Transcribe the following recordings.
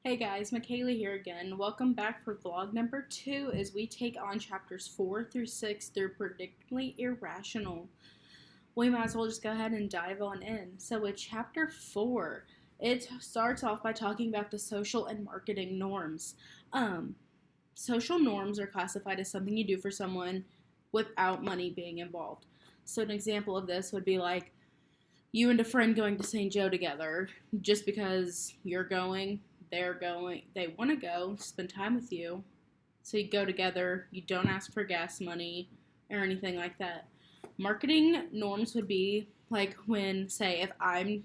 Hey guys, Michaela here again. Welcome back for vlog number 2 as we take on chapters 4 through 6 through Predictably Irrational. We might as well just go ahead and dive on in. So with chapter 4, it starts off by talking about the social and marketing norms. Social norms are classified as something you do for someone without money being involved. So an example of this would be like you and a friend going to St. Joe together just because you're going, they're going, they want to go, spend time with you. So you go together, you don't ask for gas money or anything like that. Marketing norms would be like when, say, if I'm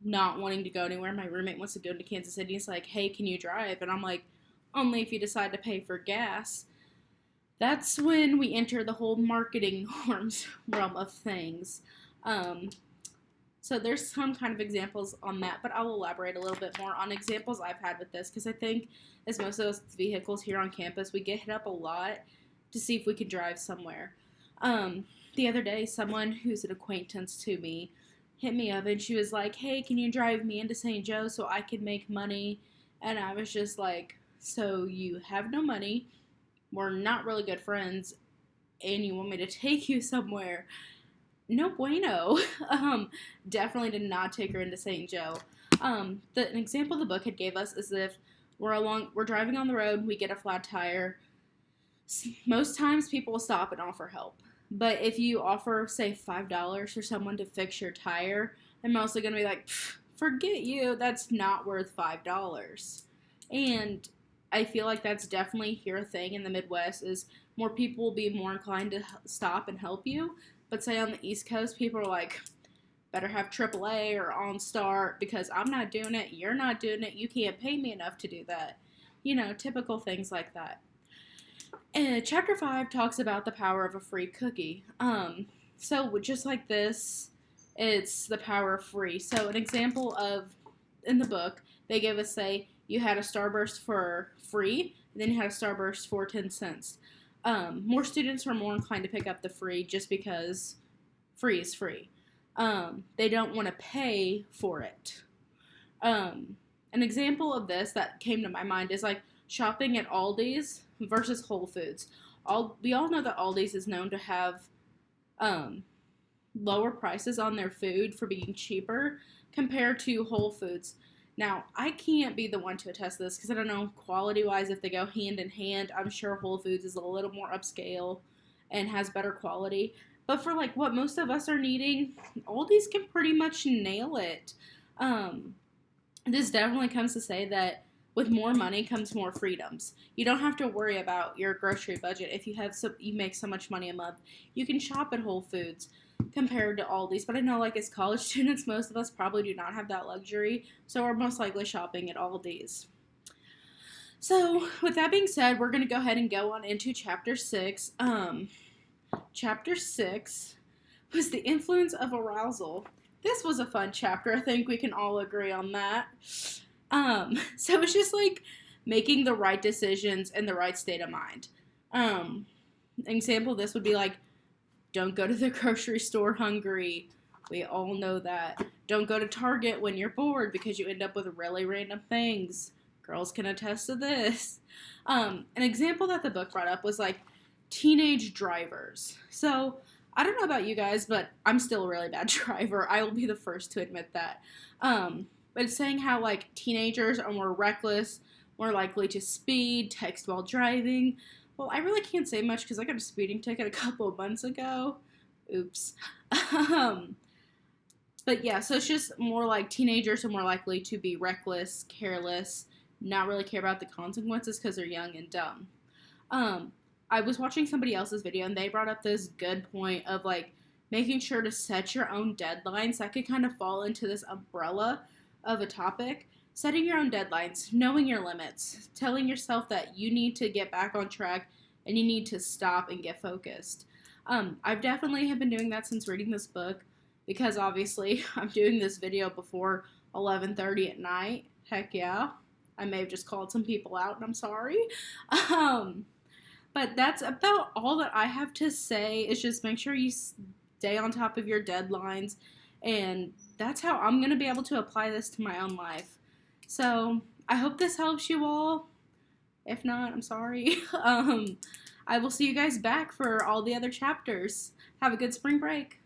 not wanting to go anywhere, my roommate wants to go to Kansas City, it's like, hey, can you drive? And I'm like, only if you decide to pay for gas. That's when we enter the whole marketing norms realm of things. So there's some kind of examples on that, but I'll elaborate a little bit more on examples I've had with this because I think as most of those vehicles here on campus, we get hit up a lot to see if we can drive somewhere. The other day, someone who's an acquaintance to me hit me up and she was like, hey, can you drive me into St. Joe so I can make money? And I was just like, so you have no money, we're not really good friends, and you want me to take you somewhere? No bueno. Definitely did not take her into St. Joe. An example the book had gave us is if we're driving on the road, we get a flat tire. Most times people will stop and offer help. But if you offer, say, $5 for someone to fix your tire, they're mostly going to be like, forget you, that's not worth $5. And I feel like that's definitely here a thing in the Midwest is more people will be more inclined to stop and help you. But say on the East Coast, people are like, better have AAA or OnStar because I'm not doing it, you're not doing it, you can't pay me enough to do that. You know, typical things like that. And chapter 5 talks about the power of a free cookie. So just like this, it's the power of free. So an example of, in the book, they give us, say, you had a Starburst for free, and then you had a Starburst for 10 cents. More students are more inclined to pick up the free just because free is free. They don't want to pay for it. An example of this that came to my mind is like shopping at Aldi's versus Whole Foods. We all know that Aldi's is known to have lower prices on their food for being cheaper compared to Whole Foods. Now, I can't be the one to attest this because I don't know quality-wise if they go hand in hand. I'm sure Whole Foods is a little more upscale and has better quality. But for like what most of us are needing, Aldi's can pretty much nail it. This definitely comes to say that with more money comes more freedoms. You don't have to worry about your grocery budget if you make so much money a month. You can shop at Whole Foods compared to Aldi's, but I know like as college students, most of us probably do not have that luxury, so we're most likely shopping at Aldi's. So with that being said, we're going to go ahead and go on into chapter 6. Chapter 6 was the influence of arousal. This was a fun chapter. I think we can all agree on that. So it's just like making the right decisions in the right state of mind. An example of this would be like, don't go to the grocery store hungry. We all know that. Don't go to Target when you're bored because you end up with really random things. Girls can attest to this. An example that the book brought up was like teenage drivers. So I don't know about you guys, but I'm still a really bad driver. I will be the first to admit that. But it's saying how like teenagers are more reckless, more likely to speed, text while driving. Well, I really can't say much because I got a speeding ticket a couple of months ago. Oops. But yeah, so it's just more like teenagers are more likely to be reckless, careless, not really care about the consequences because they're young and dumb. I was watching somebody else's video and they brought up this good point of like making sure to set your own deadlines. That could kind of fall into this umbrella of a topic. Setting your own deadlines, knowing your limits, telling yourself that you need to get back on track and you need to stop and get focused. I've definitely have been doing that since reading this book because obviously I'm doing this video before 11:30 at night. Heck yeah. I may have just called some people out and I'm sorry. But that's about all that I have to say. Is just make sure you stay on top of your deadlines, and that's how I'm going to be able to apply this to my own life. So I hope this helps you all. If not, I'm sorry. I will see you guys back for all the other chapters. Have a good spring break.